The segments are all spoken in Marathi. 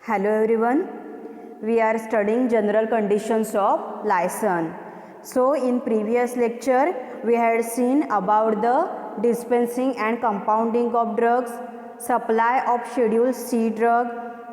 Hello everyone, we are studying general conditions of license. So in previous lecture we had seen about the dispensing and compounding of drugs, supply of schedule C drug,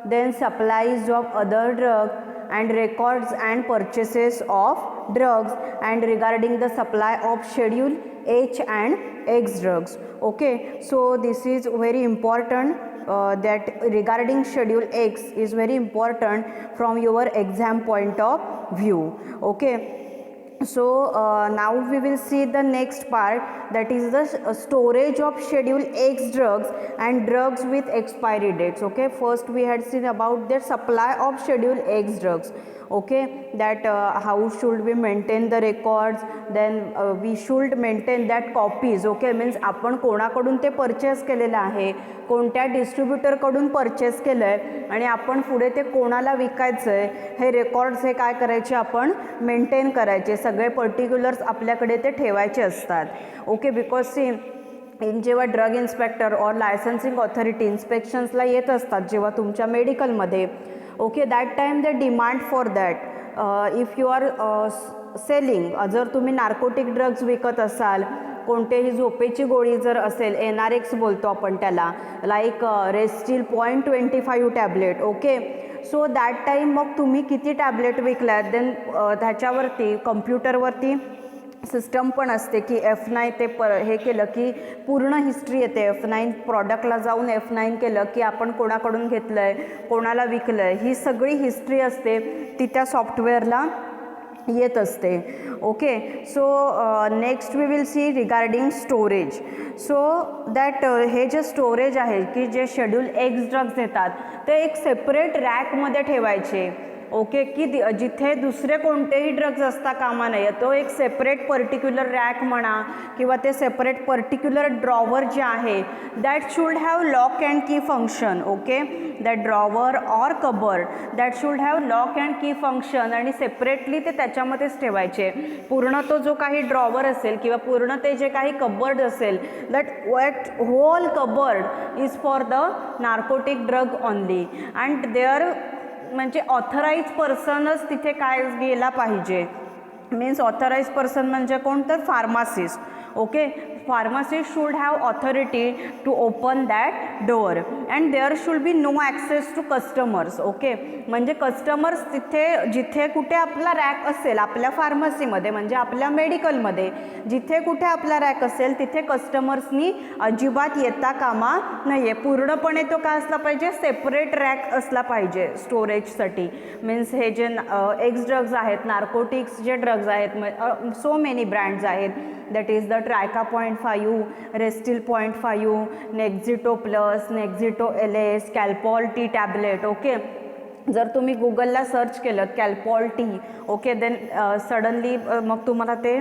then supplies of other drug and records and purchases of drugs, and regarding the supply of schedule H and X drugs. Okay, so this is very important. That regarding schedule X is very important from your exam point of view. Okay, so now we will see the next part, that is the storage of schedule X drugs and drugs with expiry dates. Okay, first we had seen about the supply of schedule X drugs. Okay, that how should we maintain the records, then we should maintain that copies. Okay, means आपण कोणाकडून ते परचेस केलेलं आहे, कोणत्या डिस्ट्रीब्युटरकडून परचेस केलं आहे आणि आपण पुढे ते कोणाला विकायचं आहे, हे रेकॉर्ड्स हे काय करायचे, आपण मेंटेन करायचे, सगळे पर्टिक्युलर्स आपल्याकडे ते ठेवायचे असतात. ओके, बिकॉज सी जेव्हा ड्रग इन्स्पेक्टर और लायसन्सिंग ऑथॉरिटी इन्स्पेक्शन्सला येत असतात जेव्हा तुमच्या मेडिकलमध्ये, okay, that time they demand for that if you are selling, जर तुम्ही नार्कोटिक ड्रग्ज विकत असाल, कोणतेही झोपेची गोळी जर असेल, NRX बोलतो आपण त्याला, like Restyl 0.25 tablet. Okay, so that time मग तुम्ही किती टॅब्लेट विकल्यात, देन त्याच्यावरती कम्प्युटरवरती सिस्टम पण असते की F9 ते हे केलं की पूर्ण हिस्ट्री येते. F9 प्रॉडक्टला जाऊन F9 केलं की आपण कोणाकडून घेतलं आहे, कोणाला विकलं आहे, ही सगळी हिस्ट्री असते ती त्या सॉफ्टवेअरला येत असते. Okay, so next we will see regarding storage. So that हे जे स्टोरेज आहे की जे शेड्यूल X ड्रग्ज येतात ते एक सेपरेट रॅकमध्ये ठेवायचे. ओके, की जिथे दुसरे कोणतेही ड्रग्ज असता कामा नये, तो एक सेपरेट पर्टिक्युलर रॅक म्हणा किंवा ते सेपरेट पर्टिक्युलर ड्रॉवर जे आहे, that should have lock and key function. Okay, that drawer or cupboard that should have lock and key function, आणि सेपरेटली ते त्याच्यामध्येच ठेवायचे. पूर्ण तो जो काही ड्रॉवर असेल किंवा पूर्ण ते जे काही कबर्ड असेल, that whole cupboard is for the narcotic drug only, and there म्हणजे ऑथराइज पर्सनच तिथे काय गेला पाहिजे. मीन्स ऑथराइज पर्सन म्हणजे कोण, तर pharmacist. Okay, pharmacist should have authority to open that door and there should be no access to customers. Okay, म्हणजे कस्टमर्स तिथे जिथे कुठे आपला रॅक असेल आपल्या फार्मसीमध्ये, म्हणजे आपल्या मेडिकलमध्ये जिथे कुठे आपला रॅक असेल तिथे कस्टमर्सनी अजिबात येता कामा नाही आहे. पूर्णपणे तो काय असला पाहिजे, सेपरेट रॅक असला पाहिजे स्टोरेजसाठी. मीन्स हे जे एक्स ड्रग्ज आहेत, नार्कोटिक्स जे ड्रग्ज आहेत, सो मेनी ब्रँड्स आहेत, that is the Trika 0.5, Restyl 0.5, Nexito plus, Nexito LS, Calpol T tablet. Okay, जर तुम्ही गुगलला सर्च केलं Calpol T, okay, then suddenly मग तुम्हाला ते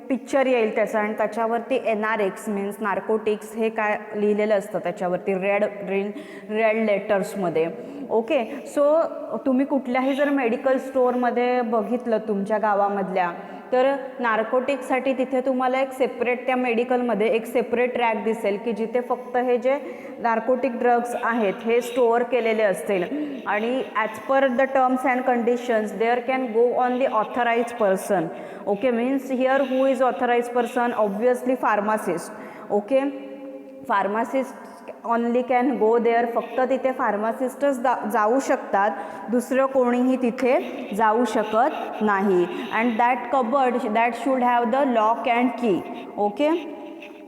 पिक्चर येईल त्याचा, आणि त्याच्यावरती NRX मीन्स नार्कोटिक्स हे काय लिहिलेलं असतं त्याच्यावरती रेड लेटर्समध्ये. ओके, सो तुम्ही कुठल्याही जर मेडिकल स्टोअरमध्ये बघितलं तुमच्या गावामधल्या, तर नार्कोटिक्ससाठी तिथे तुम्हाला एक सेपरेट त्या मेडिकलमध्ये एक सेपरेट रॅक दिसेल की जिथे फक्त हे जे नार्कोटिक ड्रग्स आहेत हे स्टोअर केलेले असतील, आणि as per the terms and conditions there can go on the authorise person. Okay, means here who is authorise person, obviously pharmacist. Okay, pharmacist only can go there, फक्त तिथे फार्मासिस्टच जाऊ शकतात, दुसरं कोणीही तिथे जाऊ शकत नाही. And that cupboard that should have the lock and key. Okay,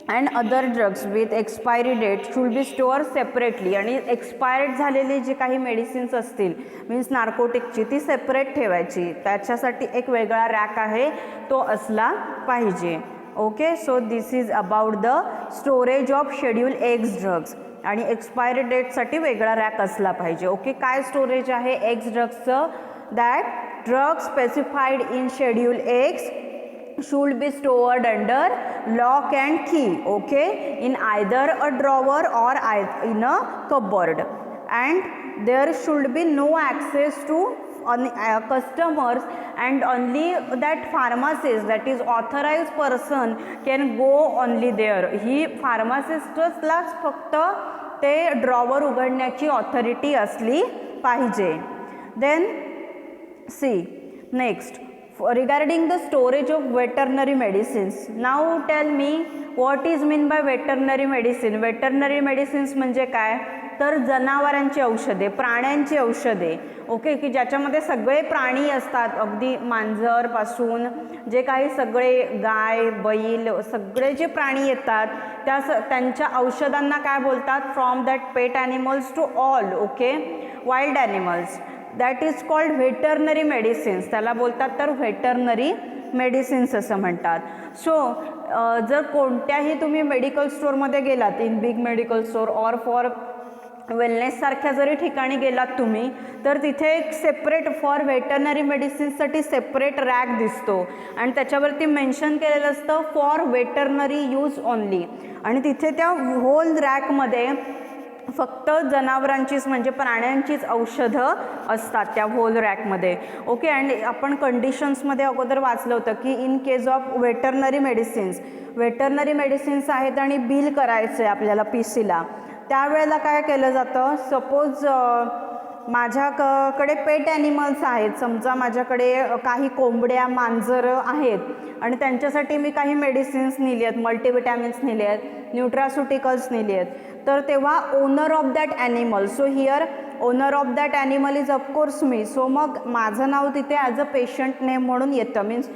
and other drugs with expiry date should be store separately, आणि एक्सपायर्ड झालेली जी काही मेडिसिन्स असतील मीन्स नार्कोटिकची ती सेपरेट ठेवायची, त्याच्यासाठी एक वेगळा रॅक आहे तो असला पाहिजे. Okay, so this is about the storage of schedule X drugs, आणि एक्सपायरी डेटसाठी वेगळा रॅक असला पाहिजे. ओके, काय स्टोरेज आहे एक्स ड्रग्सचं, that drug specified in schedule X should be stored under lock and key. Okay, in either a drawer or in a cupboard, and there should be no access to customers, and only that pharmacist, that is authorized person, can go only there. ही फार्मासिस्टलाच फक्त ते ड्रॉवर उघडण्याची ऑथॉरिटी असली पाहिजे. Then see next, regarding the storage of veterinary medicines. Now tell me what is mean by veterinary medicine. veterinary medicines म्हणजे काय, तर जनावरांची औषधे, प्राण्यांची औषधे, ओके, की ज्याच्यामध्ये सगळे प्राणी असतात, अगदी मांजरपासून जे काही सगळे गाय बैल सगळे जे प्राणी येतात त्यांच्या औषधांना काय बोलतात, from that pet animals to all, okay, wild animals, that is called veterinary medicines. त्याला बोलतात तर व्हेटरनरी मेडिसिन्स असं म्हणतात. सो जर कोणत्याही तुम्ही मेडिकल स्टोअरमध्ये गेलात, in big medical store or for वेलनेससारख्या जरी ठिकाणी गेलात तुम्ही, तर तिथे एक सेपरेट फॉर व्हेटरनरी मेडिसिन्ससाठी सेपरेट रॅक दिसतो आणि त्याच्यावरती मेन्शन केलेलं असतं फॉर व्हेटरनरी यूज ओनली. आणि तिथे त्या होल रॅकमध्ये फक्त जनावरांचीच म्हणजे प्राण्यांचीच औषधं असतात त्या होल रॅकमध्ये, ओके. आणि आपण कंडिशन्समध्ये अगोदर वाचलं होतं की in case of veterinary medicines आहेत आणि बिल करायचं आहे आपल्याला PCला, त्यावेळेला काय केलं जातं, सपोज माझ्याकडे पेट ॲनिमल्स आहेत, समजा माझ्याकडे काही कोंबड्या मांजरं आहेत आणि त्यांच्यासाठी मी काही मेडिसिन्स नेली आहेत, मल्टीविटॅमिन्स नेले आहेत, न्यूट्रास्युटिकल्स नेली आहेत, तर तेव्हा owner of that animal, so here owner of that animal is of course me. So मग माझं नाव तिथे ॲज अ पेशंट नेम म्हणून येतं. मीन्स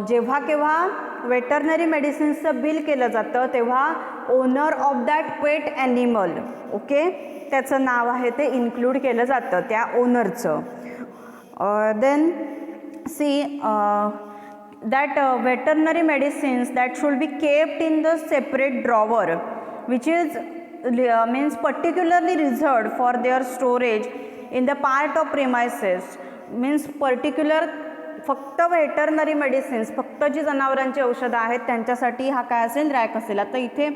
जेव्हा केव्हा वेटरनरी मेडिसिन्सचं बिल केलं जातं तेव्हा owner of that pet animal, okay, त्याचं नाव आहे ते इन्क्लूड केलं जातं त्या ओनरचं. Then see that veterinary medicines that should be kept in the separate drawer which is means particularly reserved for their storage in the part of premises. means particular फक्त व्हेटरनरी मेडिसिन्स, फक्त जी जनावरांची औषधं आहेत त्यांच्यासाठी हा काय असेल, रॅक असेल. आता इथे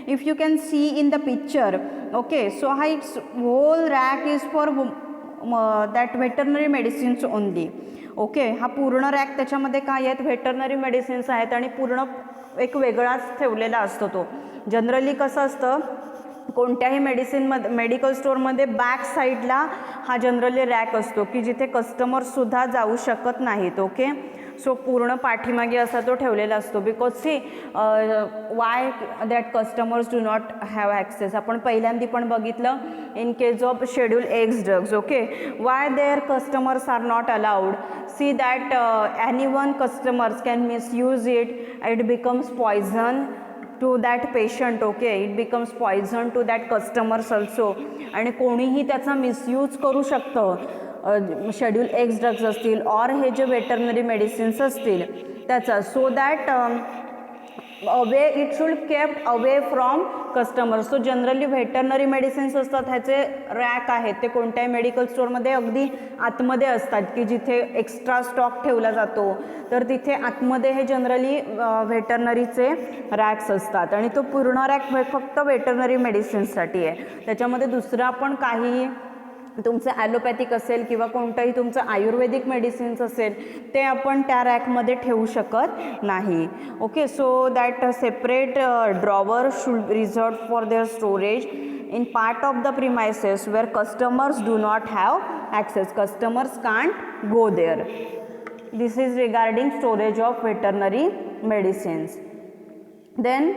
if you can see in the picture, okay, so हा it's whole rack is for that veterinary medicines only, okay. हा पूर्ण रॅक त्याच्यामध्ये काय आहेत, व्हेटरनरी मेडिसिन्स आहेत आणि पूर्ण एक वेगळाच ठेवलेला असतो तो. जनरली कसं असतं, कोणत्याही मेडिकल स्टोअरमध्ये बॅक साईडला हा जनरली रॅक असतो की जिथे कस्टमर्ससुद्धा जाऊ शकत नाहीत, ओके. सो पूर्ण पाठीमागे असा तो ठेवलेला असतो. Because see why that customers do not have access. आपण पहिल्यांदा पण बघितलं in case of schedule X drugs, okay, why there customers are not allowed. See that anyone customers can misuse it, it becomes poison to that patient, okay, it becomes poison to that customers also. आणि कोणीही त्याचा मिसयूज करू शकतं, शेड्यूल एक्स ड्रग्ज असतील और हे जे वेटरनरी मेडिसिन्स असतील त्याचा. So that away it should kept away from customers. So generally veterinary medicines असतात ह्याचे रॅक आहेत ते कोणत्याही मेडिकल स्टोअरमध्ये अगदी आतमध्ये असतात की जिथे एक्स्ट्रा स्टॉक ठेवला जातो, तर तिथे आतमध्ये हे जनरली व्हेटरनरीचे रॅक्स असतात आणि तो पूर्ण रॅक फक्त व्हेटरनरी मेडिसिन्ससाठी आहे. त्याच्यामध्ये दुसरं आपण काही तुमचं ॲलोपॅथिक असेल किंवा कोणतंही तुमचं आयुर्वेदिक मेडिसिन्स असेल ते आपण त्या रॅकमध्ये ठेवू शकत नाही, okay. So that separate drawer should reserve for there storage in part of the premises where customers do not have access. Customers can't go there. This is regarding storage of veterinary medicines. Then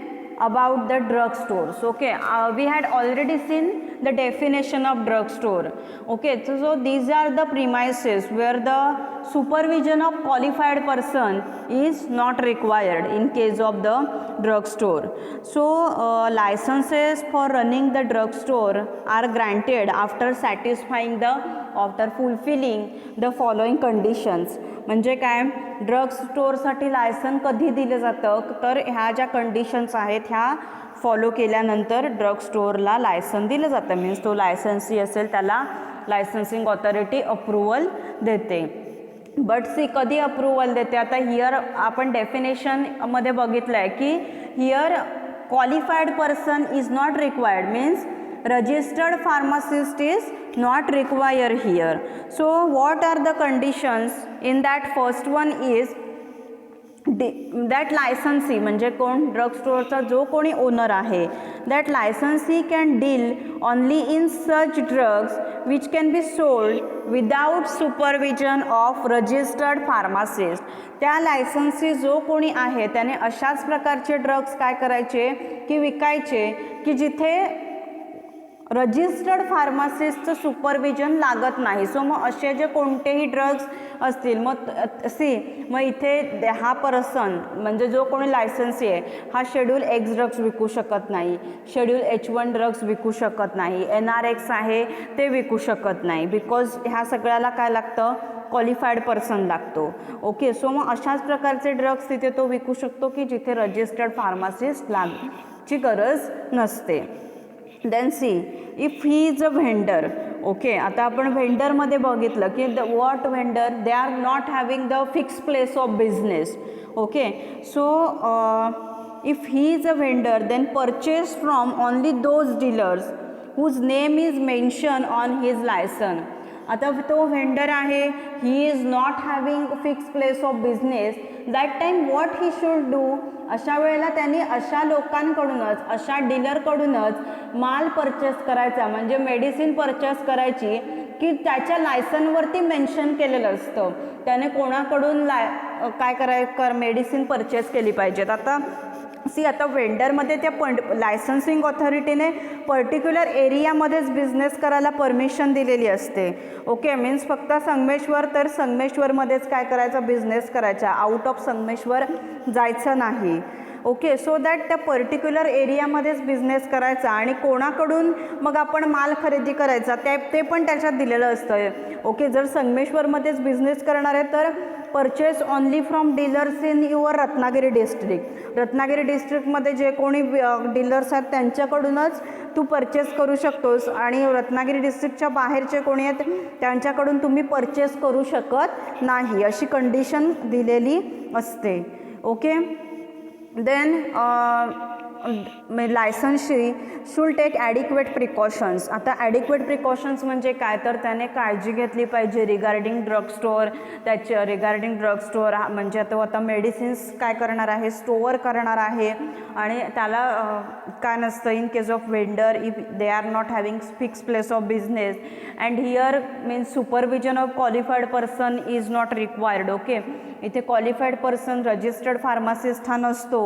about the drug stores, okay, we had already seen the definition of drug store, okay. So these are the premises where the supervision of qualified person is not required in case of the drug store. So licenses for running the drug store are granted after fulfilling the following conditions. म्हणजे काय, ड्रग स्टोअरसाठी लायसन कधी दिलं जातं, तर ह्या ज्या कंडिशन्स आहेत ह्या फॉलो केल्यानंतर ड्रग स्टोअरला लायसन दिलं जातं. मीन्स तो लायसन्सी असेल त्याला लायसन्सिंग ऑथॉरिटी अप्रुव्हल देते. बट सी कधी अप्रुव्हल देते, आता हिअर आपण डेफिनेशनमध्ये बघितलं आहे की here qualified person is not required. Means registered pharmacist is not required here. So what are the conditions? In that first one is that licensee म्हणजे कोण, ड्रग स्टोअरचा जो कोणी ओनर आहे, that licensee can deal only in such drugs which can be sold without supervision of registered pharmacist. त्या लायसन्सी जो कोणी आहे त्याने अशाच प्रकारचे ड्रग्स काय करायचे की विकायचे की जिथे रजिस्टर्ड फार्मासिस्टचं सुपरविजन लागत नाही. सो मग असे जे कोणतेही ड्रग्स असतील, मग इथे हा पर्सन म्हणजे जो कोणी लायसन्सी आहे हा शेड्यूल एक्स ड्रग्स विकू शकत नाही, शेड्यूल H1 ड्रग्स विकू शकत नाही, NRX आहे ते विकू शकत नाही, बिकॉज ह्या सगळ्याला काय लागतं, क्वालिफाईड पर्सन लागतो. ओके, सो मग अशाच प्रकारचे ड्रग्स तिथे तो विकू शकतो की जिथे रजिस्टर्ड फार्मासिस्ट लागची गरज नसते. Then see if he is a vendor. Okay, आता आपण व्हेंडरमध्ये बघितलं की what vendor, they are not having the fix place of business. Okay, so if he is a vendor then purchase from only those dealers whose name is mention on his licence. आता तो व्हेंडर आहे, he is not having fix place of business, that time what he should do, अशा वेळेला त्यांनी अशा लोकांकडूनच, अशा डीलरकडूनच माल परचेस करायचा, म्हणजे मेडिसिन परचेस करायची की त्याच्या लायसनवरती मेन्शन केलेलं असतं त्याने कोणाकडून काय मेडिसिन परचेस केली पाहिजेत. आता वेंडरमध्ये त्या लायसन्सिंग ऑथॉरिटीने पर्टिक्युलर एरियामध्येच बिझनेस करायला परमिशन दिलेली असते. ओके, मीन्स फक्त संगमेश्वर तर संगमेश्वरमध्येच काय करायचा, बिझनेस करायचा, आउट ऑफ संगमेश्वर जायचं नाही. ओके, सो दॅट त्या पर्टिक्युलर एरियामध्येच बिझनेस करायचा आणि कोणाकडून मग आपण माल खरेदी करायचा ते पण त्याच्यात दिलेलं असतं. ओके, जर संगमेश्वरमध्येच बिझनेस करणार आहे तर purchase only from dealers in your Ratnagiri district. Ratnagiri डिस्ट्रिक्टमध्ये जे कोणी डीलर्स आहेत त्यांच्याकडूनच तू परचेस करू शकतोस आणि रत्नागिरी डिस्ट्रिक्टच्या बाहेरचे कोणी आहेत त्यांच्याकडून तुम्ही परचेस करू शकत नाही, अशी कंडिशन दिलेली असते. Okay, then licensee should take adequate precautions. आता ॲडिक्वेट प्रिकॉशन्स म्हणजे काय, तर त्याने काळजी घेतली पाहिजे रिगार्डिंग ड्रग स्टोअर. त्याच्या रिगार्डिंग ड्रग स्टोअर म्हणजे आता मेडिसिन्स काय करणार आहे, स्टोअर करणार आहे आणि त्याला काय नसतं, in case of vendor if they are not having fix place of business and here means supervision of qualified person is not required. Okay, इथे क्वालिफाईड पर्सन रजिस्टर्ड फार्मासिस्ट हा नसतो,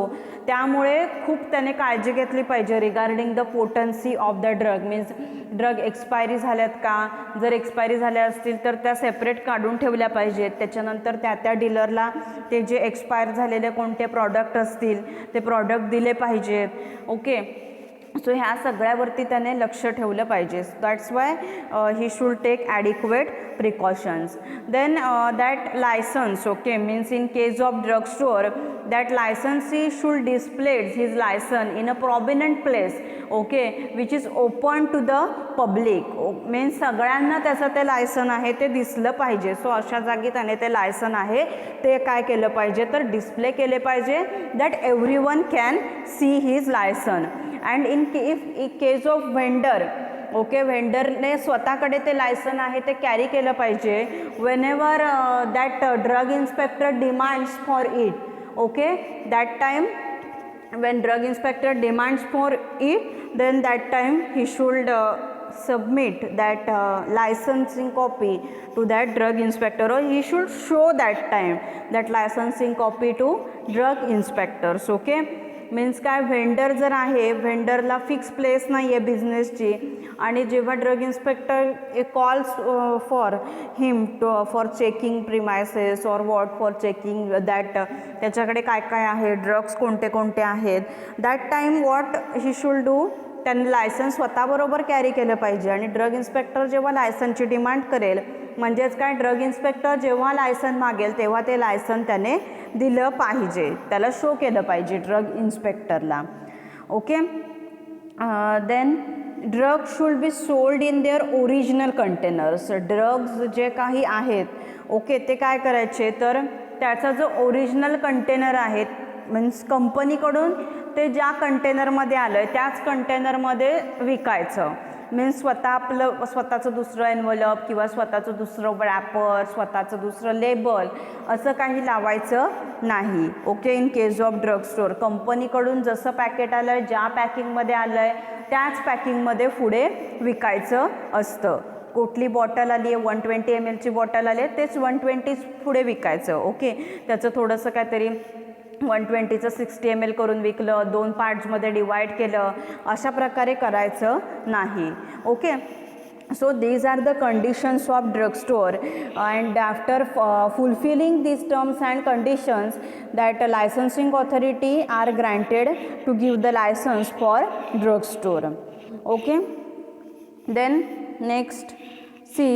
त्यामुळे खूप त्याने काळजी घेतली पाहिजे regarding the potency of the drug. Means drug expiry झाल्यात का, जर एक्सपायरी झाल्या असतील तर त्या सेपरेट काढून ठेवल्या पाहिजेत. त्याच्यानंतर त्या डीलरला ते जे एक्सपायर झालेले कोणते प्रॉडक्ट असतील ते प्रॉडक्ट दिले पाहिजेत. ओके, सो ह्या सगळ्यावरती त्याने लक्ष ठेवलं पाहिजे. That's why he should take adequate precautions. Then that licence, okay, means in case of drug store that licensee should displayed his licence in a prominent place. Okay, which is open to the public. Means सगळ्यांना त्याचं ते लायसन आहे ते दिसलं पाहिजे. सो अशा जागी त्याने ते लायसन आहे ते काय केलं पाहिजे तर डिस्प्ले केले पाहिजे, that everyone can see his licence. And in case of vendor, okay, व्हेंडरने स्वतःकडे ते लायसन आहे ते कॅरी केलं पाहिजे whenever that drug inspector demands for it. Okay, that time when drug inspector demands for it, then that time he should submit that licensing copy to that drug inspector, or he should show that time that licensing copy to drug inspectors. Okay, means काय, व्हेंडर जर आहे, व्हेंडरला फिक्स प्लेस नाही आहे बिझनेसची आणि जेव्हा drug inspector calls for him for checking premises or what for checking that त्याच्याकडे काय काय आहे, ड्रग्स कोणते कोणते आहेत, that time what he should do, त्यांनी लायसन्स स्वतःबरोबर कॅरी केलं पाहिजे. आणि ड्रग इन्स्पेक्टर जेव्हा लायसनची डिमांड करेल, म्हणजेच काय, ड्रग इन्स्पेक्टर जेव्हा लायसन मागेल तेव्हा ते लायसन त्याने दिलं पाहिजे, त्याला शो केलं पाहिजे ड्रग इन्स्पेक्टरला. Okay, then drug should be sold in their original containers. Drugs जे काही आहेत, ओके, ते काय करायचे तर त्याचा जो ओरिजिनल कंटेनर आहे, मीन्स कंपनीकडून ते ज्या कंटेनरमध्ये आलं आहे त्याच कंटेनरमध्ये विकायचं. मीन्स स्वतः आपलं स्वतःचं दुसरं एन्व्हलप किंवा स्वतःचं दुसरं रॅपर, स्वतःचं दुसरं लेबल असं काही लावायचं नाही. Okay, in case of drug store कंपनीकडून जसं पॅकेट आलं आहे, ज्या पॅकिंगमध्ये आलं आहे त्याच पॅकिंगमध्ये पुढे विकायचं असतं. कुठली बॉटल आली आहे 120 ml ची बॉटल आली आहे तेच 120 पुढे विकायचं. ओके, त्याचं थोडंसं काहीतरी 120चं 60 ml करून विकलं, 2 पार्ट्समध्ये डिवाईड केलं, अशा प्रकारे करायचं नाही. Okay, so these are the conditions of drugstore, and after fulfilling these terms and conditions that a licensing authority are granted to give the license for drugstore. Okay, then next see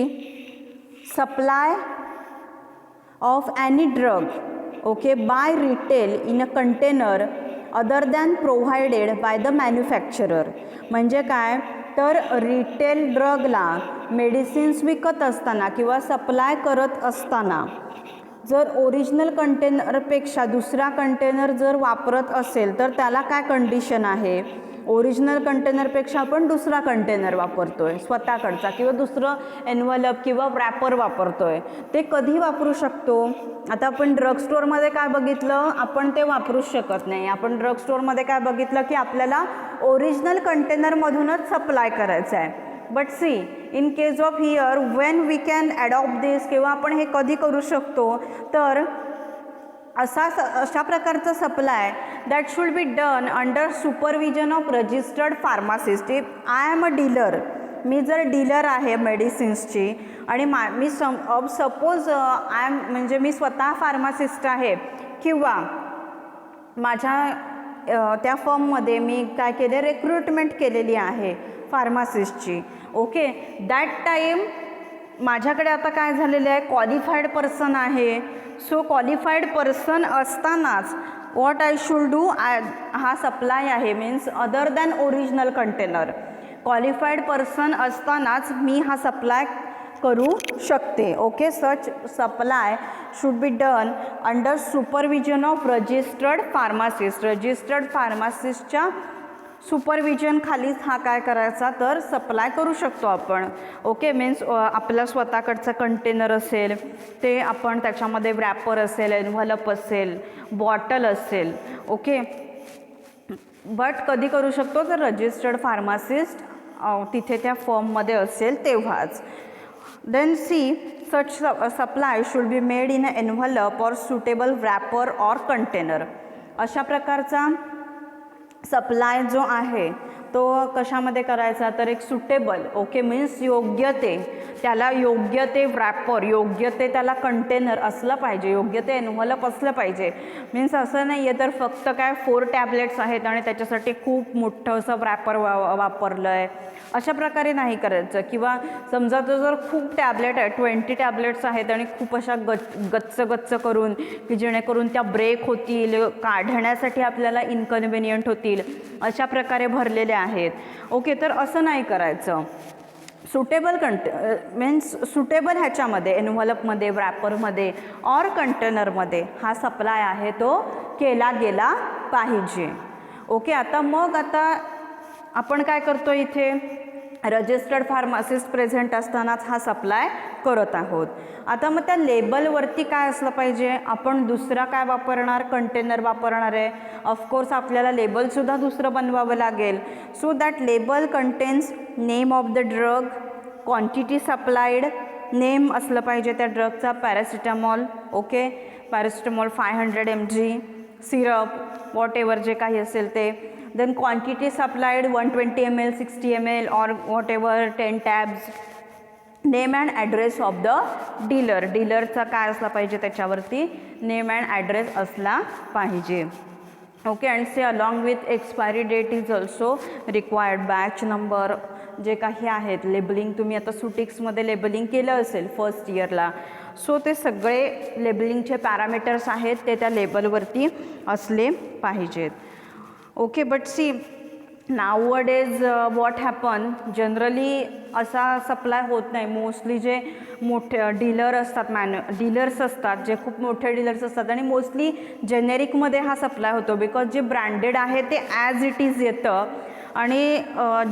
supply of any drug, okay, by retail in a container other than provided by the manufacturer. म्हणजे काय तर रिटेल ड्रगला मेडिसिन्स विकत असताना किंवा सप्लाय करत असताना जर ओरिजिनल कंटेनरपेक्षा दुसरा कंटेनर जर वापरत असेल तर त्याला काय कंडिशन आहे, ओरिजिनल कंटेनरपेक्षा आपण दुसरा कंटेनर वापरतोय स्वतःकडचा किंवा दुसरं एन्व्हलप किंवा रॅपर वापरतोय, ते कधी वापरू शकतो. आता आपण ड्रग स्टोअरमध्ये काय बघितलं, आपण ते वापरूच शकत नाही. आपण ड्रग स्टोअरमध्ये काय बघितलं की आपल्याला ओरिजिनल कंटेनरमधूनच सप्लाय करायचं आहे. But see in case of here when we can adopt this, किंवा आपण हे कधी करू शकतो तर अशा प्रकारचा supply that should be done under supervision of registered pharmacist. If I am a dealer, मी जर डीलर आहे मेडिसिन्सची आणि मी सपोज आय एम म्हणजे मी स्वतः फार्मासिस्ट आहे किंवा माझ्या त्या फर्ममध्ये मी काय केले रिक्रुटमेंट केलेली आहे फार्मासिस्टची. ओके, दॅट टाईम माझ्याकडे आता काय झालेलं आहे क्वालिफाईड पर्सन आहे. सो क्वालिफाईड पर्सन असतानाच व्हॉट आय शुड डू, हा सप्लाय आहे means other than original container. Qualified person असतानाच मी हा सप्लाय करू शकते. Okay, such supply should be done under supervision of registered pharmacist. Registered फार्मासिस्टच्या सुपरविजन खालीच हा काय करायचा तर सप्लाय करू शकतो आपण. ओके, मीन्स आपलं स्वतःकडचं कंटेनर असेल ते आपण त्याच्यामध्ये रॅपर असेल, एन्व्हलप असेल, बॉटल असेल. ओके, बट कधी करू शकतो तर रजिस्टर्ड फार्मासिस्ट तिथे त्या फॉर्ममध्ये असेल तेव्हाच. Then see such supply should be made in a envelope or suitable wrapper or container. अशा प्रकारचा सप्लाय जो आहे तो कशामध्ये करायचा तर एक सुटेबल, ओके, मीन्स योग्य ते त्याला योग्य ते रॅपर, योग्य ते त्याला कंटेनर असलं पाहिजे, योग्य ते एन्व्हलप असलं पाहिजे. मीन्स असं नाही आहे तर फक्त काय 4 टॅबलेट्स आहेत आणि त्याच्यासाठी खूप मोठं असं रॅपर वापरलं आहे, अशा प्रकारे नाही करायचं. किंवा समजा तो जर खूप टॅबलेट आहे 20 टॅबलेट्स आहेत आणि खूप अशा गच्च करून की जेणेकरून त्या ब्रेक होतील, काढण्यासाठी आपल्याला इनकन्व्हिनियंट होतील, अशा प्रकारे भरलेले आहेत. ओके, तर असं नाही करायचं. सुटेबल मीन्स सुटेबल ह्याच्यामध्ये एन्व्हलपमध्ये, रॅपरमध्ये ऑर कंटेनरमध्ये हा सप्लाय आहे तो केला गेला पाहिजे. ओके, आता आपण काय करतो इथे रजिस्टर्ड फार्मासिस्ट प्रेझेंट असतानाच हा सप्लाय करत आहोत. आता मग त्या लेबलवरती काय असलं पाहिजे, आपण दुसरा काय वापरणार, कंटेनर वापरणार आहे. ऑफकोर्स आपल्याला लेबलसुद्धा दुसरं बनवावं लागेल. So that label contains name of the drug, quantity supplied, name असलं पाहिजे त्या ड्रगचा, paracetamol, okay, paracetamol 500 mg, syrup whatever जे काही असेल ते. Then quantity supplied 120 ml, 60 ml और whatever 10 tabs. Name and address of the dealer, डीलरचा काय असला पाहिजे त्याच्यावरती नेम अँड ॲड्रेस असला पाहिजे. Okay, and say along with expiry date is also required. Batch number जे काही आहेत, लेबलिंग तुम्ही आता सुटिक्समध्ये लेबलिंग केलं असेल फर्स्ट इयरला, सो ते सगळे लेबलिंगचे पॅरामीटर्स आहेत ते त्या लेबलवरती असले पाहिजेत. Okay, but see nowadays what happen, generally असा सप्लाय होत नाही. मोस्टली जे मोठे डीलर असतात, डीलर्स असतात, जे खूप मोठे डीलर्स असतात आणि मोस्टली जेनेरिकमध्ये हा सप्लाय होतो. बिकॉज जे ब्रँडेड आहे ते ॲज इट इज येतं आणि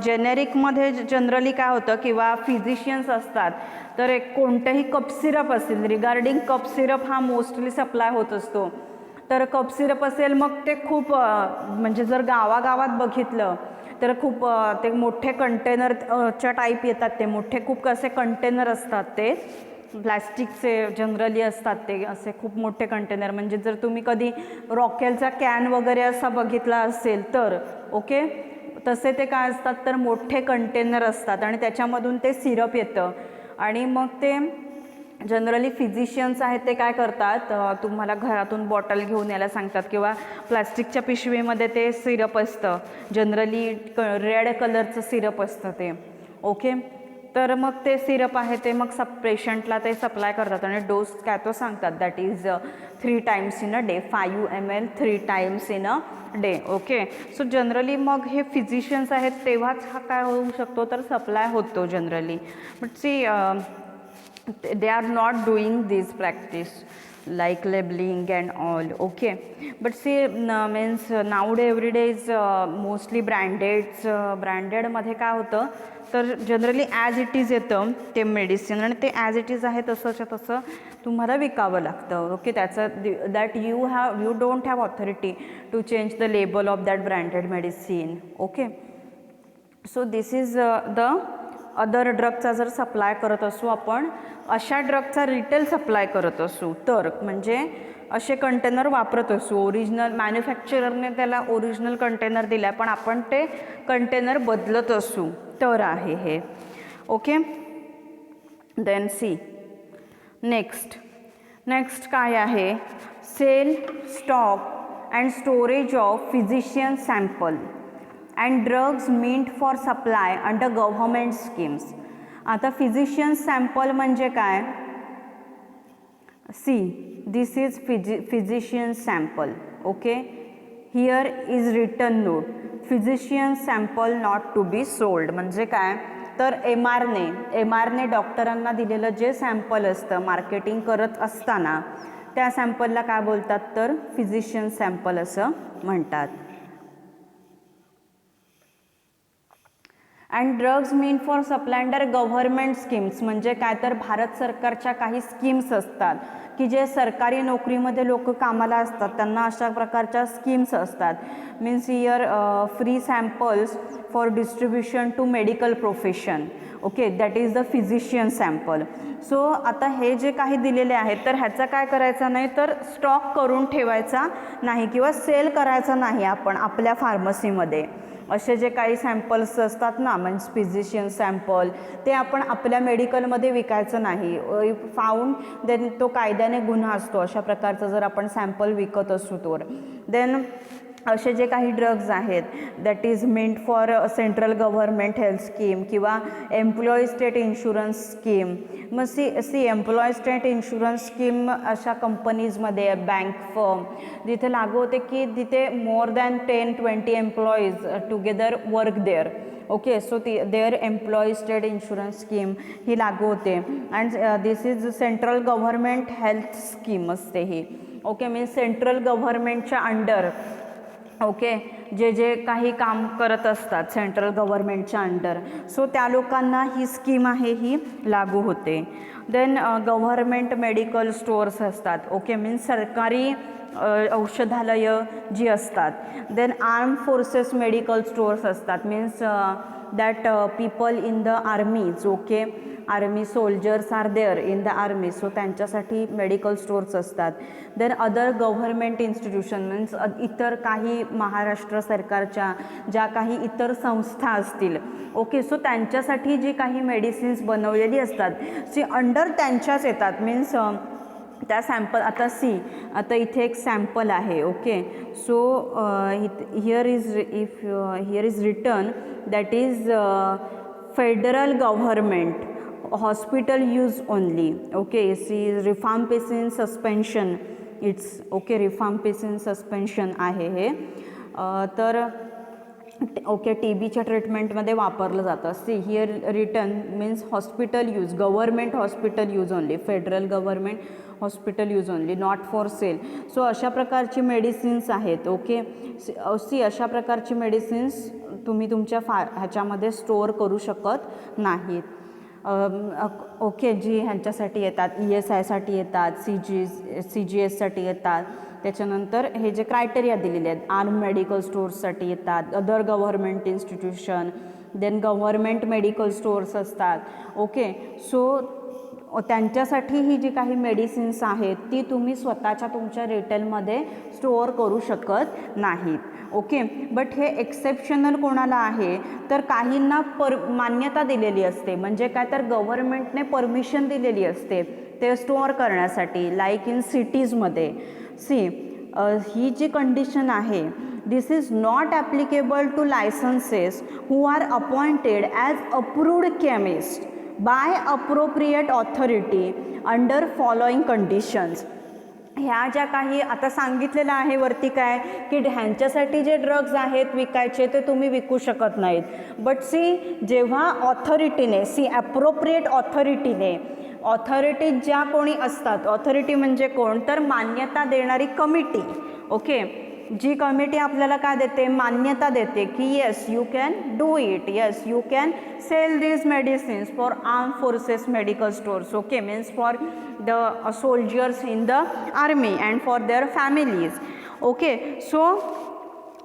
जेनेरिकमध्ये जनरली काय होतं किंवा फिजिशियन्स असतात तर एक कोणतंही कप सिरप असेल, रिगार्डिंग कप सिरप हा मोस्टली सप्लाय होत असतो. तर कप सिरप असेल मग ते खूप म्हणजे जर गावागावात बघितलं तर खूप ते मोठे कंटेनरच्या टाईप येतात, ते मोठे खूप कसे कंटेनर असतात, ते प्लॅस्टिकचे जनरली असतात, ते असे खूप मोठे कंटेनर. म्हणजे जर तुम्ही कधी रॉकेलचा कॅन वगैरे असा बघितला असेल तर ओके, तसे ते काय असतात तर मोठे कंटेनर असतात आणि त्याच्यामधून ते सिरप येतं. आणि मग ते जनरली फिजिशियन्स आहेत ते काय करतात, तुम्हाला घरातून बॉटल घेऊन यायला सांगतात किंवा प्लास्टिकच्या पिशवीमध्ये ते सिरप असतं, जनरली रेड कलरचं सिरप असतं ते ओके. तर मग ते सिरप आहे ते मग पेशंटला ते सप्लाय करतात आणि डोस काय तो सांगतात, that is 3 times in a day, 5 ml 3 times in a day okay. So generally मग हे फिजिशियन्स आहेत तेव्हाच हा काय होऊ शकतो तर सप्लाय होतो generally. But see they are not doing this practice like labeling and all okay. But see means nowadays every day is mostly branded मध्ये काय होतं तर जनरली ॲज इट इज येतं ते मेडिसिन आणि ते ॲज इट इज आहे तसंच्या तसं तुम्हाला विकावं लागतं ओके. त्याचं that you don't have authority to change the label of that branded medicine okay. So this is the other ड्रगचा जर सप्लाय करत असू आपण, अशा ड्रगचा रिटेल सप्लाय करत असू तर म्हणजे असे कंटेनर वापरत असू, ओरिजिनल मॅन्युफॅक्चररने त्याला ओरिजिनल कंटेनर दिला पण आपण ते कंटेनर बदलत असू तर आहे हे ओके. देन सी नेक्स्ट काय आहे, sale, stock and storage of physician sample and drugs meant for supply under government schemes. आता फिजिशियन सॅम्पल म्हणजे काय, see this is physician sample okay. Here is written note, physician sample not to be sold. म्हणजे काय तर एम आरने डॉक्टरांना दिलेलं जे सॅम्पल असतं मार्केटिंग करत असताना त्या सॅम्पलला काय बोलतात तर फिजिशियन सॅम्पल असं म्हणतात. And drugs mean for supply under government schemes म्हणजे काय तर भारत सरकारच्या काही स्कीम्स असतात की जे सरकारी नोकरीमध्ये लोक कामाला असतात त्यांना अशा प्रकारच्या स्कीम्स असतात. Means here free samples for distribution to medical profession okay, that is the physician sample. So आता हे जे काही दिलेले आहेत तर ह्याचा काय करायचा नाही तर स्टॉक करून ठेवायचा नाही किंवा सेल करायचा नाही आपण आपल्या फार्मसीमध्ये. असे जे काही सॅम्पल्स असतात ना म्हणजे फिजिशियन सॅम्पल ते आपण आपल्या मेडिकलमध्ये विकायचं नाही. इफ फाउंड देन तो कायद्याने गुन्हा असतो अशा प्रकारचं जर आपण सॅम्पल विकत असू तर. देन असे जे काही ड्रग्ज आहेत that is meant for central government health scheme किंवा एम्प्लॉई स्टेट इन्शुरन्स स्कीम. मग see employee state insurance scheme अशा कंपनीजमध्ये बँक फर्म जिथे लागू होते की तिथे more than 10-20 employees together work there okay. So there employee state insurance scheme ही लागू होते. And this is central government health scheme असते ही ओके. मीन्स सेंट्रल गव्हर्मेंटच्या अंडर ओके जे काही काम करत असतात सेंट्रल गव्हर्मेंटच्या अंडर सो त्या लोकांना ही स्कीम आहे ही लागू होते. देन गव्हर्मेंट मेडिकल स्टोअर्स असतात ओके, मीन्स सरकारी औषधालयं जी असतात. Then arm forces medical stores असतात, means that people in the armies okay, army soldiers are there in the army so त्यांच्यासाठी मेडिकल स्टोअर्स असतात. Then other government institution means इतर काही महाराष्ट्र सरकारच्या ज्या काही इतर संस्था असतील ओके सो त्यांच्यासाठी जी काही मेडिसिन्स बनवलेली असतात ती अंडर त्यांच्याच येतात. मीन्स त्या सॅम्पल आता इथे एक सॅम्पल आहे okay. So here is written that is federal government hospital use only okay. See rifampicin suspension it's okay, rifampicin suspension आहे हे. तर ओके TBच्या ट्रीटमेंटमध्ये वापरलं जातं. See here return means hospital use, government hospital use only, federal government hospital use only, not for sale. So अशा प्रकारची मेडिसिन्स आहेत. ओके सी अशा प्रकारची मेडिसिन्स तुम्ही तुमच्या ह्याच्यामध्ये स्टोअर करू शकत नाहीत. ओके जी ह्यांच्यासाठी येतात, ESIसाठी येतात, CGSसाठी येतात. त्याच्यानंतर हे जे क्रायटेरिया दिलेले आहेत आर्म मेडिकल स्टोर्ससाठी येतात, other government institution, then government medical stores असतात. ओके सो त्यांच्यासाठी ही जी काही मेडिसिन्स आहेत ती तुम्ही स्वतःच्या तुमच्या रिटेलमध्ये स्टोअर करू शकत नाहीत. ओके बट हे एक्सेप्शनल कोणाला आहे तर काहींना मान्यता दिलेली असते, म्हणजे काय तर गव्हर्मेंटने परमिशन दिलेली असते ते स्टोअर करण्यासाठी, लाईक इन सिटीजमध्ये. सी ही जी कंडिशन आहे this is not applicable to licences who are appointed as approved chemist by appropriate authority under following conditions. ह्या ज्या काही आता सांगितलेलं आहे वरती काय की ह्यांच्यासाठी जे ड्रग्ज आहेत विकायचे ते तुम्ही विकू शकत नाहीत. बट सी जेव्हा ऑथॉरिटीने ॲप्रोप्रिएट ऑथॉरिटी ज्या कोणी असतात, ऑथॉरिटी म्हणजे कोण तर मान्यता देणारी कमिटी. ओके जी कमिटी आपल्याला काय देते, मान्यता देते की yes you can do it, yes you can sell these medicines for arm forces medical stores. Okay means for the soldiers in the army and for their families. Okay so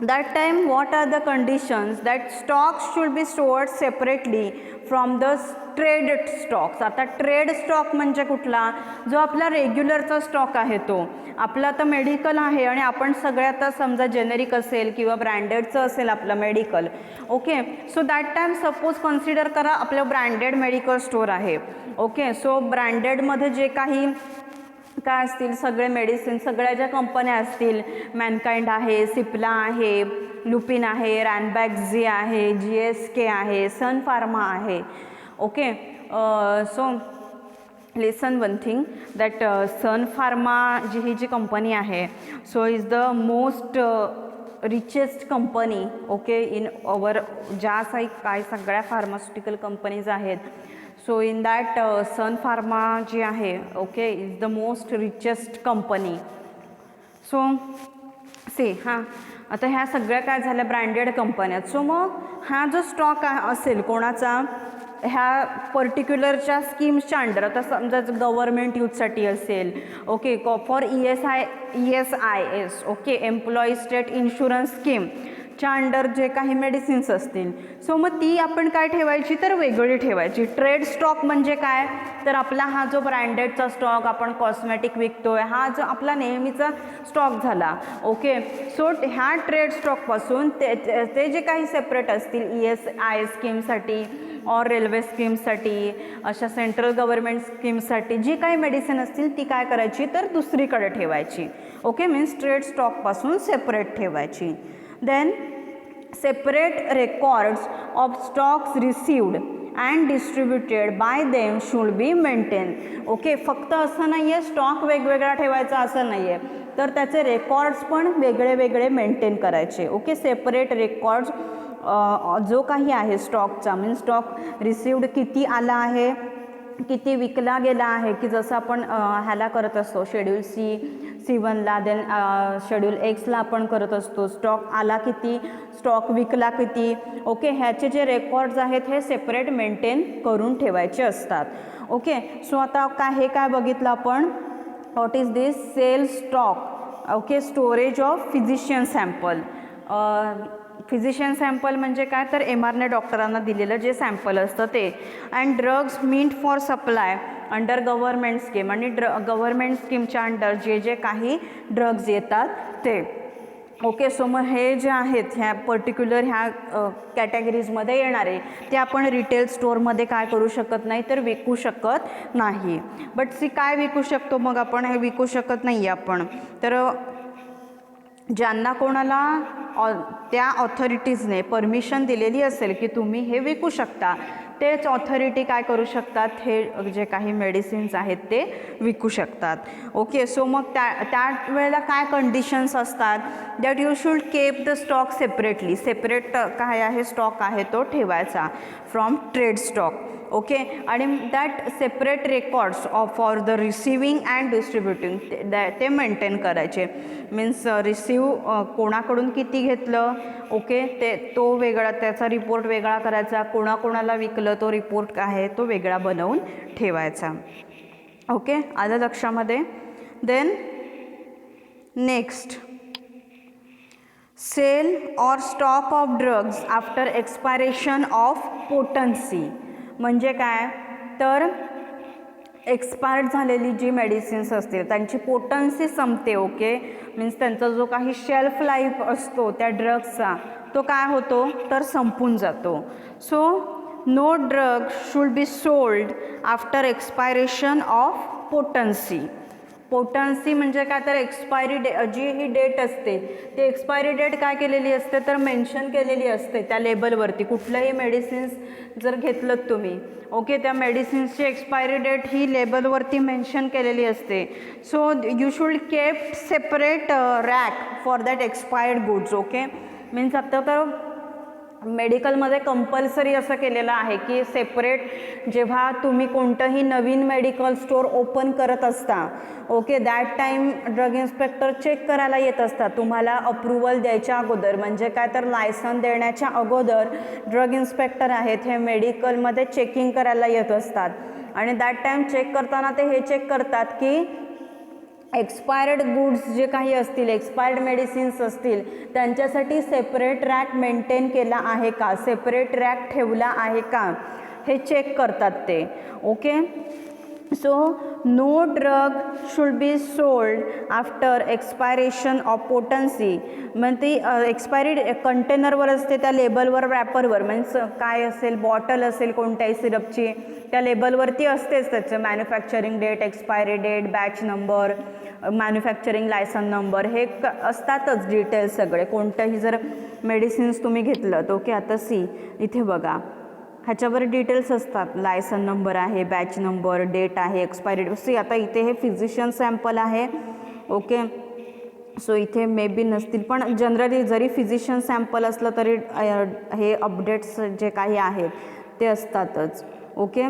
that time what are the conditions that stocks should be stored separately from the trade stocks. आता ट्रेड स्टॉक म्हणजे कुठला, जो आपला रेग्युलरचा स्टॉक आहे तो आपला आता मेडिकल आहे आणि आपण सगळ्यात समजा जेनेरिक असेल किंवा ब्रँडेडचं असेल आपलं medical. Okay so that time suppose consider करा आपलं ब्रँडेड मेडिकल स्टोअर आहे. ओके सो ब्रँडेडमध्ये जे काही काय असतील सगळे मेडिसिन, सगळ्या ज्या कंपन्या असतील, मॅनकाइंड आहे, सिप्ला आहे, लुपिन आहे, रॅनबॅक्झी आहे, GSK आहे, सन फार्मा आहे. Okay so listen one thing that Sun Pharma ही जी कंपनी आहे so is the most richest company. Okay in our ज्या काय सगळ्या फार्मास्युटिकल कंपनीज आहेत. So in that Sun Pharma जी आहे okay is the most richest company. So see हां आता ह्या सगळ्या काय झाल्या ब्रँडेड कंपन्यात. सो मग हा जो स्टॉक असेल कोणाचा ह्या पर्टिक्युलरच्या स्कीम्सच्या अंडर, आता समजा गव्हर्मेंट यूजसाठी असेल okay for ESIS okay employee state insurance स्कीमच्या अंडर जे काही मेडिसिन्स असतील सो मग ती आपण काय ठेवायची तर वेगळी ठेवायची. ट्रेड स्टॉक म्हणजे काय तर आपला हा जो ब्रँडेडचा स्टॉक आपण कॉस्मेटिक विकतोय हा जो आपला नेहमीचा स्टॉक झाला. ओके सो ह्या ट्रेड स्टॉकपासून ते जे काही सेपरेट असतील ESI स्कीमसाठी और रेल्वे स्कीमसाठी अशा सेंट्रल गव्हर्मेंट स्कीमसाठी जी काही मेडिसिन असतील ती काय करायची तर दुसरीकडे ठेवायची. ओके मीन्स ट्रेड स्टॉकपासून सेपरेट ठेवायची. Then separate records of stocks received and distributed by them should be maintain. Okay फक्त असं नाही आहे स्टॉक वेगवेगळा ठेवायचा असं नाही आहे तर त्याचे रेकॉर्ड्स पण वेगळे वेगळे मेंटेन करायचे. ओके सेपरेट रेकॉर्ड्स जो काही आहे स्टॉकचा मीन्स स्टॉक रिसिव्ड किती आला आहे, किती विकला गेला आहे, की जसं आपण ह्याला करत असतो शेड्यूल C1ला देन शेड्यूल Xला आपण करत असतो स्टॉक आला किती, स्टॉक विकला किती. ओके ह्याचे जे रेकॉर्ड्स आहेत हे सेपरेट मेंटेन करून ठेवायचे असतात. ओके सो आता काय बघितलं आपण what is this sale stock. Okay storage of physician sample. Physician sample म्हणजे काय तर MRने डॉक्टरांना दिलेलं जे सॅम्पल असतं ते. And drugs meant for supply under government scheme आणि गव्हर्मेंट स्कीमच्या अंडर जे काही ड्रग्ज येतात ते. ओके सो मग हे जे आहेत ह्या पर्टिक्युलर ह्या कॅटेगरीजमध्ये येणारे ते आपण रिटेल स्टोअरमध्ये काय करू शकत नाही तर विकू शकत नाही. बट काय विकू शकतो मग आपण, हे विकू शकत नाही आपण तर ज्यांना कोणाला त्या ऑथॉरिटीजने परमिशन दिलेली असेल की तुम्ही हे विकू शकता तेच ऑथॉरिटी काय करू शकतात, हे जे काही मेडिसिन्स आहेत ते विकू शकतात. ओके, सो मग त्या वेळेला काय कंडिशन्स असतात, that you should keep the stock separately. Separate काय आहे स्टॉक आहे तो ठेवायचा फ्रॉम ट्रेड स्टॉक. ओके, आणि that separate records for the receiving and distributing ते मेंटेन करायचे. मीन्स रिसिव्ह कोणाकडून किती घेतलं, ओके, तो वेगळा, त्याचा रिपोर्ट वेगळा करायचा, कोणाकोणाला विकलं तो रिपोर्ट आहे तो वेगळा बनवून ठेवायचा. ओके, आलं लक्षामध्ये. Then next, sale or stock of drugs after expiration of potency. म्हणजे काय, तर एक्सपायर्ड झालेली जी मेडिसिन्स असतील त्यांची पोटन्सी संपते. ओके, मीन्स त्यांचा जो काही शेल्फ लाईफ असतो त्या ड्रग्सचा तो काय होतो, तर संपून जातो. So no drug should be sold after expiration of potency. Potency म्हणजे काय, तर एक्सपायरी जी ही डेट असते ती एक्सपायरी डेट काय केलेली असते, तर मेन्शन केलेली असते त्या लेबलवरती. कुठलंही मेडिसिन्स जर घेतलं तुम्ही, ओके, त्या मेडिसिन्सची एक्सपायरी डेट ही लेबलवरती मेन्शन केलेली असते. So you should keep separate rack for that expired goods. Okay, means आता तर मेडिकलमध्ये कंपल्सरी असं केलेलं आहे की सेपरेट जेव्हा तुम्ही कोणतंही नवीन मेडिकल स्टोअर ओपन करत असता, okay, that time drug inspector check करायला येत असतात. तुम्हाला अप्रुव्हल द्यायच्या अगोदर, म्हणजे काय, तर लायसन देण्याच्या अगोदर ड्रग इन्स्पेक्टर आहेत हे मेडिकलमध्ये चेकिंग करायला येत असतात. आणि दॅट टाईम चेक करताना ते हे चेक करतात की एक्सपायर्ड गुड्स जे काही असतील, एक्सपायर्ड मेडिसिन्स असतील, त्यांच्यासाठी सेपरेट रॅक मेंटेन केला आहे का, सेपरेट रॅक ठेवला आहे का, हे चेक करतात ते. Okay, so no drug should be sold after expiration of potency. मग ती एक्सपायरी कंटेनरवर असते, त्या लेबलवर, रॅपरवर, मीन्स काय असेल, बॉटल असेल कोणत्याही सिरपची, त्या लेबलवरती असतेच त्याचं manufacturing date, expiry date, batch number, manufacturing licence number, हे असतातच डिटेल्स सगळे. कोणतंही जर मेडिसिन्स तुम्ही घेतलं तर, ओके, आता सी इथे बघा, ह्याच्यावर डिटेल्स असतात, लायसन नंबर आहे, बॅच नंबर, डेट आहे, एक्सपायरी डेट. सी आता इथे हे फिजिशियन सॅम्पल आहे. ओके, सो इथे मे बी नसतील, पण जनरली जरी फिजिशियन सॅम्पल असलं तरी हे अपडेट्स जे काही आहेत ते असतातच. ओके,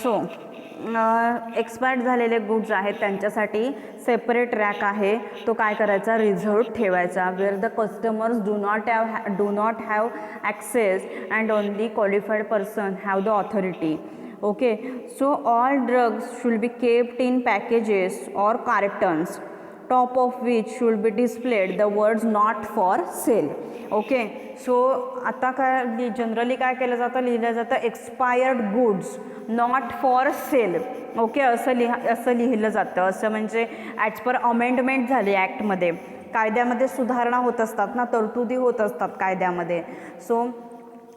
सो एक्सपायर्ड झालेले गुड्स आहेत त्यांच्यासाठी सेपरेट रॅक आहे, तो काय करायचा, रिझर्व ठेवायचा. Where the customers do not have access and only qualified person have the authority. Okay, so all drugs should be kept in packages और cartons, top of which should be displayed the words not for sale. Okay, so आता काय जनरली काय केलं जातं, लिहिलं जातं expired goods not for sale. Okay, असं लिहिलं जातं. असं म्हणजे ॲज पर अमेंडमेंट झाली ॲक्टमध्ये, कायद्यामध्ये सुधारणा होत असतात ना, तरतुदी होत असतात कायद्यामध्ये. सो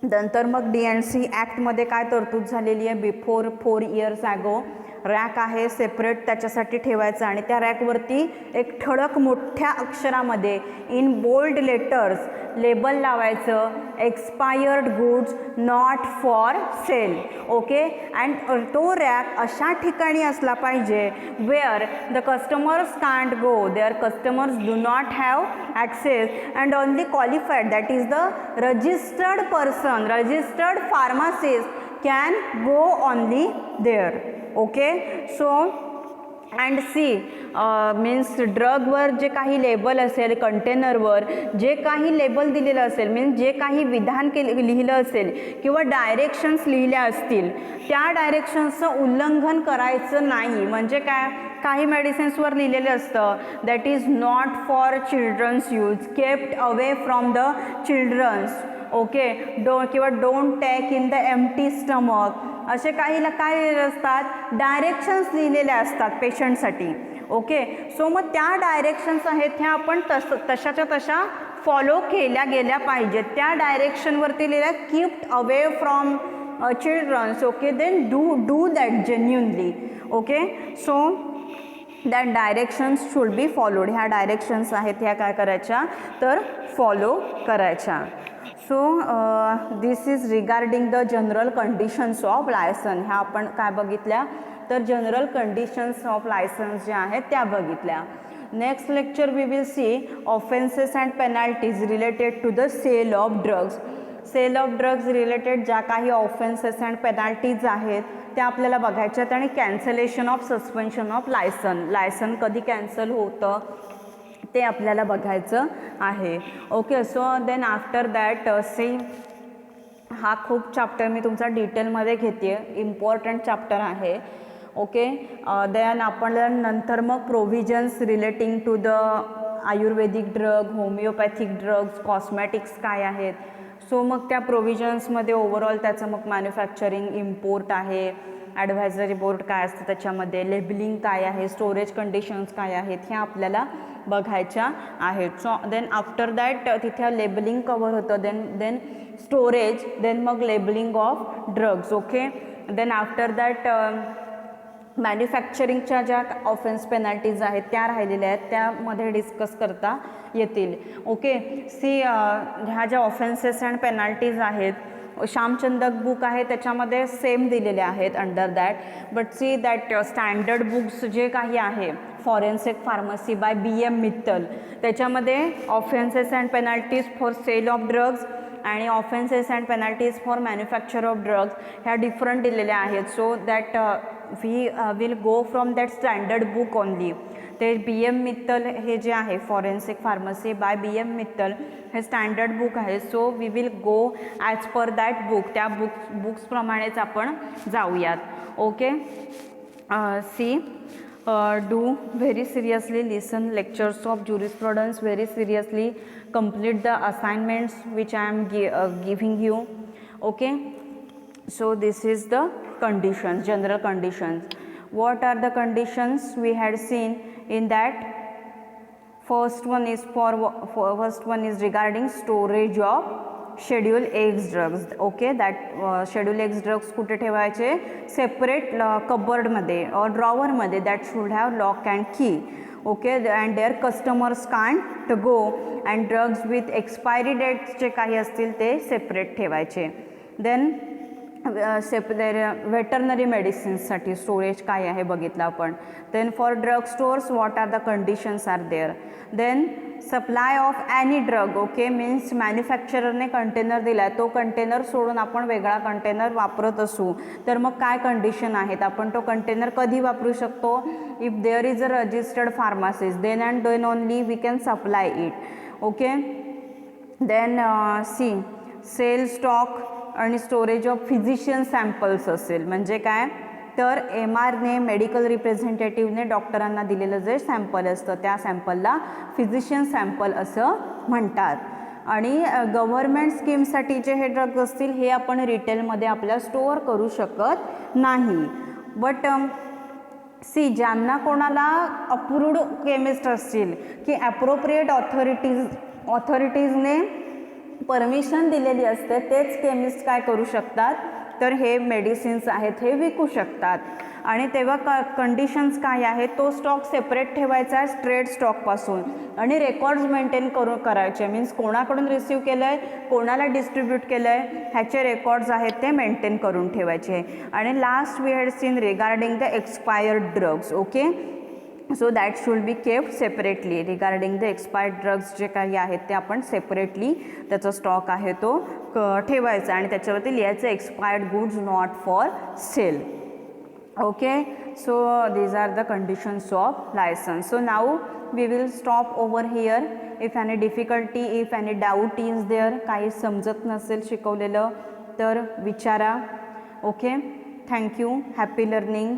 नंतर मग DNC ॲक्टमध्ये काय तरतूद झालेली आहे, बिफोर 4 years ॲगो रॅक आहे सेपरेट त्याच्यासाठी ठेवायचं. आणि त्या रॅकवरती एक ठळक मोठ्या अक्षरामध्ये इन बोल्ड लेटर्स लेबल लावायचं, expired goods not for sale. Okay, and तो रॅक अशा ठिकाणी असला पाहिजे where the customers can't go, there customers do not have access and only qualified, that is the registered person, registered pharmacist can go only there. Okay, so and C means ड्रगवर जे काही लेबल असेल, कंटेनरवर जे काही लेबल दिलेलं असेल, मीन्स जे काही विधान लिहिलं असेल किंवा डायरेक्शन्स लिहिल्या असतील, त्या डायरेक्शन्सचं उल्लंघन करायचं नाही. म्हणजे काय, काही मेडिसिन्सवर लिहिलेलं असतं that is not for children's use, kept away from the children's. Okay, किंवा don't take in the empty stomach, असे काही काय असतात, डायरेक्शन्स लिहिलेल्या असतात पेशंटसाठी. ओके, सो मग त्या डायरेक्शन्स आहेत ह्या आपण तशाच्या तशा फॉलो केल्या गेल्या पाहिजेत. त्या डायरेक्शनवरती लिहिल्या kept away from childrens. Okay, then do that genuinely. Okay, so that directions should be followed. ह्या डायरेक्शन्स आहेत ह्या काय करायच्या, तर फॉलो करायच्या. So this is regarding the general conditions of licence. ह्या आपण काय बघितल्या तर जनरल कंडिशन्स ऑफ लायसन्स ज्या आहेत त्या बघितल्या. Next lecture we will see offences and penalties related to the sale of drugs. Sale of drugs related ज्या काही ऑफेन्सेस अँड पेनल्टीज आहेत त्या आपल्याला बघायच्या आहेत आणि cancellation of suspension of licence कधी कॅन्सल होतं ते आपल्याला बघायचं आहे. Okay, so then after that see हा खूप चॅप्टर मी तुमचा डिटेलमध्ये घेते, इम्पॉर्टंट चॅप्टर आहे. ओके, देन आपण नंतर मग provisions relating to the Ayurvedic drug, homeopathic drugs, cosmetics काय आहेत. सो मग त्या प्रोव्हिजन्समध्ये ओव्हरऑल त्याचं मग मॅन्युफॅक्चरिंग, इम्पोर्ट आहे, ॲडव्हायझरी बोर्ड काय असतं त्याच्यामध्ये, लेबलिंग काय आहे, स्टोरेज कंडिशन्स काय आहेत ह्या आपल्याला बघायच्या आहेत. सो देन आफ्टर दॅट तिथे लेबलिंग कवर होतं, देन स्टोरेज, देन मग labelling of drugs. Okay, then after that मॅन्युफॅक्चरिंगच्या ज्या ऑफेन्स पेनल्टीज आहेत त्या राहिलेल्या आहेत त्यामध्ये डिस्कस करता येतील. ओके, सी ह्या ज्या ऑफेन्सेस अँड पेनल्टीज आहेत श्यामचंदक बुक आहे त्याच्यामध्ये सेम दिलेले आहेत under that. But see that standard books जे काही आहे forensic pharmacy by BM Mittal त्याच्यामध्ये offences and penalties for sale of drugs आणि offences and penalties for manufacture of drugs ह्या डिफरंट दिलेल्या आहेत. So that we will go from that standard book only. ते BM मित्तल हे जे आहे forensic pharmacy by BM Mittal हे स्टँडर्ड बुक आहे. So we will go as per that book, त्या बुक्सप्रमाणेच आपण जाऊयात. Okay, see do very seriously listen lectures of jurisprudence very seriously, complete the assignments which I am giving you. Okay, so this is the conditions, general conditions. What are the conditions we had seen in that? First one is regarding storage of Schedule X drugs. Okay, that Schedule X drugs कुठे ठेवायचे, सेपरेट कबर्डमध्ये और ड्रॉवरमध्ये, that should have lock and key. Okay, and there customers can't go, and drugs with expiry dates जे काही असतील ते सेपरेट ठेवायचे. देन वेटरनरी मेडिसिन्ससाठी स्टोरेज काय आहे बघितलं आपण. Then for drug stores what are the conditions are there. Then supply of any drug. Okay, means मॅन्युफॅक्चररने कंटेनर दिला आहे, तो कंटेनर सोडून आपण वेगळा कंटेनर वापरत असू तर मग काय कंडिशन आहेत, आपण तो कंटेनर कधी वापरू शकतो. If there is a registered pharmacist then and then only we can supply it. Okay, then see sale stock आणि स्टोरेज ऑफ फिजिशियन सॅम्पल्स असेल म्हणजे काय तर MRने मेडिकल रिप्रेझेंटेटिव्हने डॉक्टरांना दिलेलं जे सॅम्पल असतं त्या सॅम्पलला फिजिशियन सॅम्पल असं म्हणतात. आणि गव्हर्मेंट स्कीमसाठी जे हे ड्रग्ज असतील हे आपण रिटेलमध्ये आपल्याला स्टोअर करू शकत नाही. बट सी ज्यांना कोणाला अप्रूव्ड केमिस्ट असतील की ॲप्रोप्रिएट ऑथॉरिटीजने परमिशन दिलेली असते तेच केमिस्ट काय करू शकतात तर हे मेडिसिन्स आहेत हे विकू शकतात. आणि तेव्हा कंडिशन्स काय आहेत, तो स्टॉक सेपरेट ठेवायचा आहे स्ट्रेट स्टॉकपासून आणि रेकॉर्ड्स मेंटेन करायचे. मीन्स कोणाकडून रिसीव्ह केलं आहे, कोणाला डिस्ट्रीब्यूट केलं आहे ह्याचे रेकॉर्ड्स आहेत ते मेंटेन करून ठेवायचे. आणि last we had seen regarding the expired drugs. Okay, so that should be kept separately. Regarding the expired drugs जे काही आहेत ते आपण सेपरेटली त्याचा स्टॉक आहे तो ठेवायचा आणि त्याच्यावरती लिहायचं expired goods not for sale. Okay, so these are the conditions of licence. So now we will stop over here. If any difficulty, if any doubt is there, काही समजत नसेल शिकवलेलं तर विचारा. Okay, thank you. Happy learning.